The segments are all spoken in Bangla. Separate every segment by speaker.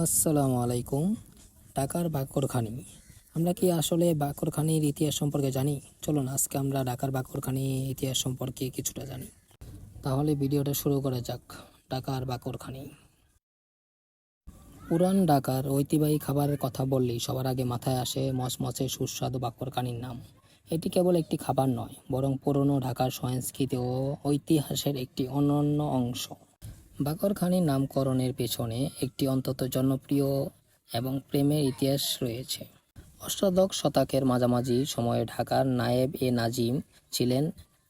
Speaker 1: আসসালামু আলাইকুম। ঢাকার বাকরখানি। আমরা কি আসলে বাকরখানির ইতিহাস সম্পর্কে জানি? চলুন আজকে আমরা ঢাকার বাকরখানির ইতিহাস সম্পর্কে কিছুটা জানি। তাহলে ভিডিওটা শুরু করা যাক। ঢাকার বাকরখানি। পুরান ঢাকার ঐতিহ্যবাহী খাবারের কথা বললেই সবার আগে মাথায় আসে মচমচে সুস্বাদু বাকরখানির নাম। এটি কেবল একটি খাবার নয়, বরং পুরনো ঢাকার সংস্কৃতি ও ঐতিহাসের একটি অনন্য অংশ। বাকরখানির নামকরণের পেছনে একটি অত্যন্ত জনপ্রিয় এবং প্রেমের ইতিহাস রয়েছে। অষ্টাদশ শতকের মাঝামাঝি সময়ে ঢাকার নায়েব-এ-নাজিম ছিলেন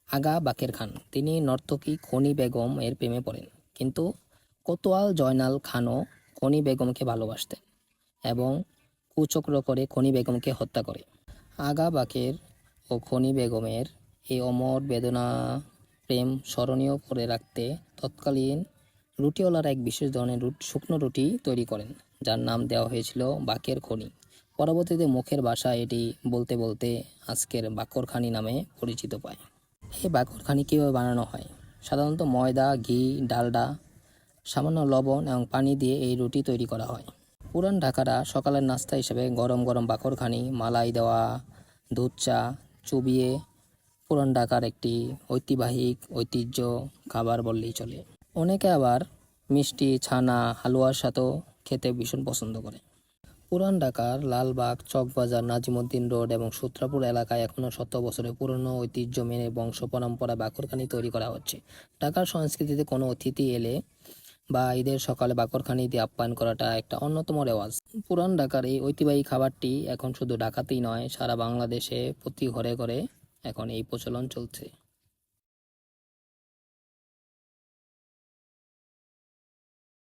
Speaker 1: আগা বাকের খান। তিনি নর্তকী খনি বেগম এর প্রেমে পড়েন, কিন্তু কোতোয়াল জয়নাল খানও খনি বেগমকে ভালোবাসতেন এবং কুচক্র করে খনি বেগমকে হত্যা করে। আগা বাকের ও খনি বেগমের এই অমর বেদনা প্রেম স্মরণীয় করে রাখতে তৎকালীন রুটিওয়ালারা এক বিশেষ ধরনের শুকনো রুটি তৈরি করেন, যার নাম দেওয়া হয়েছিল বাকের খনি। পরবর্তীতে মুখের ভাষায় এটি বলতে বলতে আজকের বাকরখানি নামে পরিচিত পায়। এই বাকরখানি কীভাবে বানানো হয়? সাধারণত ময়দা, ঘি, ডালডা, সামান্য লবণ এবং পানি দিয়ে এই রুটি তৈরি করা হয়। পুরান ঢাকারা সকালের নাস্তা হিসেবে গরম গরম বাকরখানি, মালাই দেওয়া দুধ চা চুবিয়ে পুরান ঢাকার একটি ঐতিহ্য খাবার বললেই চলে। অনেকে আবার মিষ্টি, ছানা, হালুয়ার সাথেও খেতে ভীষণ পছন্দ করে। পুরান ঢাকার লালবাগ, চকবাজার, নাজিমুদ্দিন রোড এবং সূত্রাপুর এলাকায় এখনও শত বছরের পুরনো ঐতিহ্য মেনে বংশ পরম্পরা বাকরখানি তৈরি করা হচ্ছে। ঢাকার সংস্কৃতিতে কোনো অতিথি এলে বা ঈদের সকালে বাকরখানি দিয়ে আপ্যায়ন করাটা একটা অন্যতম রেওয়াজ। পুরান ঢাকার এই ঐতিহ্যবাহী খাবারটি এখন শুধু ঢাকাতেই নয়, সারা বাংলাদেশে প্রতি ঘরে ঘরে এখন এই প্রচলন চলছে।